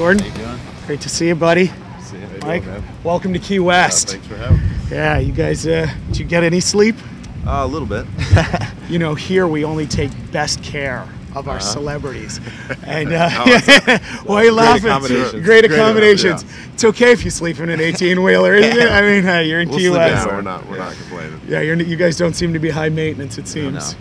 Jordan, how you doing? great to see you, buddy. See you. Mike, doing, welcome to Key West. thanks for having me. Yeah, you guys, did you get any sleep? A little bit. You know, here we only take best care of our celebrities. And why are you laughing? Great accommodations. It's okay if you sleep in an 18-wheeler, isn't it? I mean, you're in Key West. We're not complaining. Yeah, you guys don't seem to be high maintenance, it seems.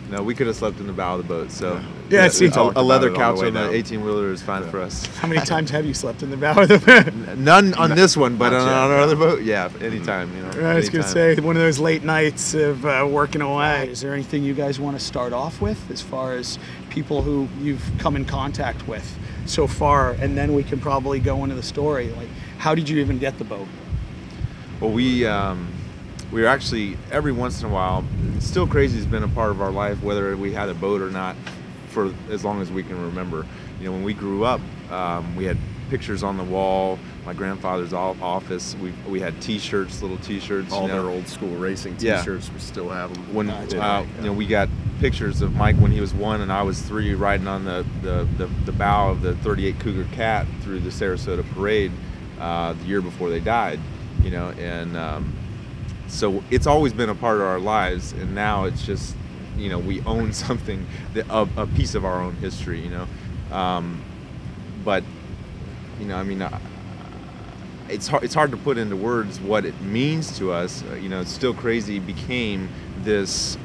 No, we could have slept in the bow of the boat. So yeah, it seems a leather couch on the 18-wheeler is fine for us. How many times have you slept in the bow of the boat? None on this one, but on our other boat, yeah, anytime. You know, I was going to say, one of those late nights of working away. Is there anything you guys want to start off with as far as people who you've come in contact with so far? And then we can probably go into the story. Like, how did you even get the boat? Well, we're actually, every once in a while, Still Crazy has been a part of our life, whether we had a boat or not, for as long as we can remember. You know, when we grew up, we had pictures on the wall, my grandfather's office. We had T-shirts, little T-shirts. All their old school racing T-shirts, we still have them. When you know, we got pictures of Mike when he was 1 and I was 3, riding on the bow of the '38 Cougar Cat through the Sarasota Parade the year before they died. You know, and so it's always been a part of our lives, and now it's just, you know, we own something, a piece of our own history, you know. But, you know, I mean, it's hard to put into words what it means to us. You know, Still Crazy became this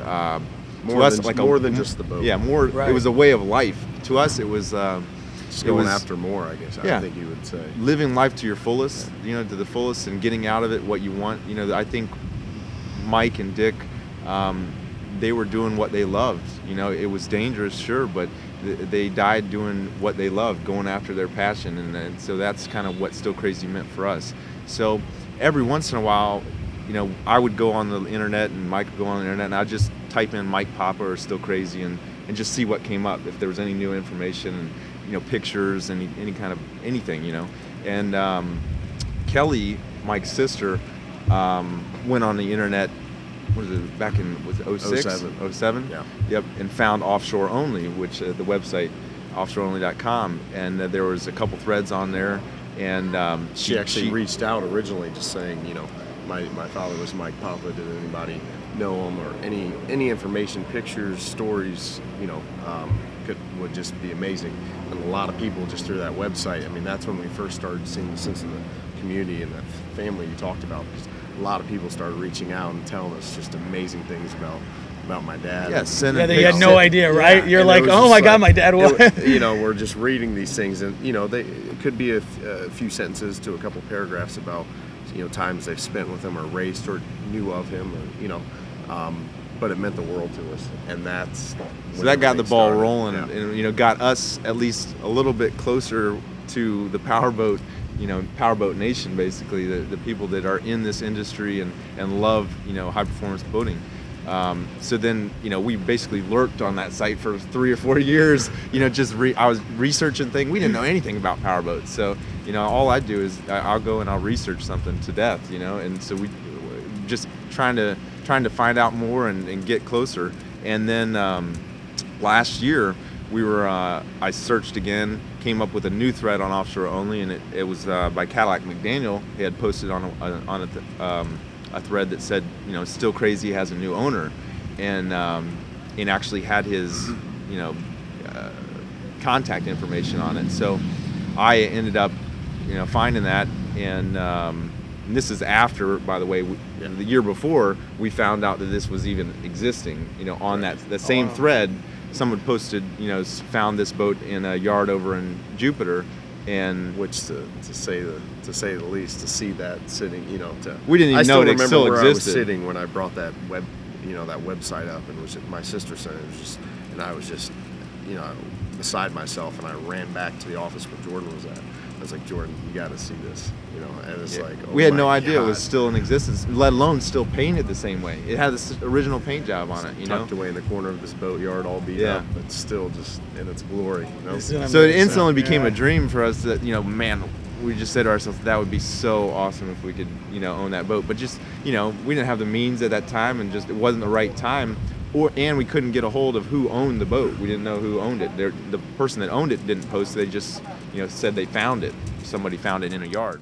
more than just the boat. Yeah, more. Right. It was a way of life to us. It was just going after more, I guess. Yeah, I think you would say living life to your fullest. You know, to the fullest, and getting out of it what you want. You know, I think Mike and Dick, they were doing what they loved. You know, it was dangerous, sure, but they died doing what they loved, going after their passion, and so that's kind of what Still Crazy meant for us. So every once in a while, you know, I would go on the internet, and Mike would go on the internet, and I'd just type in Mike Poppa or Still Crazy, and just see what came up, if there was any new information, and, you know, pictures, any kind of anything, you know. And Kelly, Mike's sister, went on the internet, what was it, back in, was it 06? 07? Yeah. Yep, and found Offshore Only, which the website, offshoreonly.com, and there was a couple threads on there, and she actually reached out originally just saying, you know, my father was Mike Poppa, did anybody know him, or any information, pictures, stories, you know, would just be amazing. And a lot of people just through that website, I mean, that's when we first started seeing the sense of the community and the family you talked about, because a lot of people started reaching out and telling us just amazing things about my dad. Yes, yeah, they had no idea, right? Yeah. You're like, oh my God, my dad was. You know, we're just reading these things, and you know, it could be a few sentences to a couple paragraphs about, you know, times they've spent with him or raced or knew of him, or, you know, but it meant the world to us, and that's so that got the ball started. rolling, Yeah. and you know, got us at least a little bit closer to the powerboat, you know, powerboat nation, basically, the people that are in this industry and love, you know, high performance boating. So then, you know, we basically lurked on that site for 3 or 4 years, you know, I was researching things. We didn't know anything about powerboats, so, you know, all I do is I'll go and I'll research something to death, you know, and so we just trying to find out more and get closer. And then last year we were I searched again, came up with a new thread on Offshore Only, and it was by Cadillac McDaniel. He had posted on a thread that said, you know, Still Crazy has a new owner, and actually had his, you know, contact information on it. So I ended up, you know, finding that, and this is after, by the way, the year before we found out that this was even existing. You know, on the same thread, someone posted, you know, found this boat in a yard over in Jupiter, and which to say the least, to see that sitting, you know, we didn't even know it still existed. I was sitting when I brought that website up, and was my sister said it was just, and I was just, you know, beside myself, and I ran back to the office where Jordan was at. I was like, Jordan, you got to see this, you know, and it's like, oh, we had no idea God. it was still in existence, let alone still painted the same way. It had this original paint job on it, you know, tucked away in the corner of this boatyard, all beat up, but still just in its glory, you know. So it instantly became a dream for us that, you know, man, we just said to ourselves, that would be so awesome if we could, you know, own that boat. But just, you know, we didn't have the means at that time, and just it wasn't the right time, and we couldn't get a hold of who owned the boat. We didn't know who owned it. The person that owned it didn't post. They just, you know, said they found it. Somebody found it in a yard.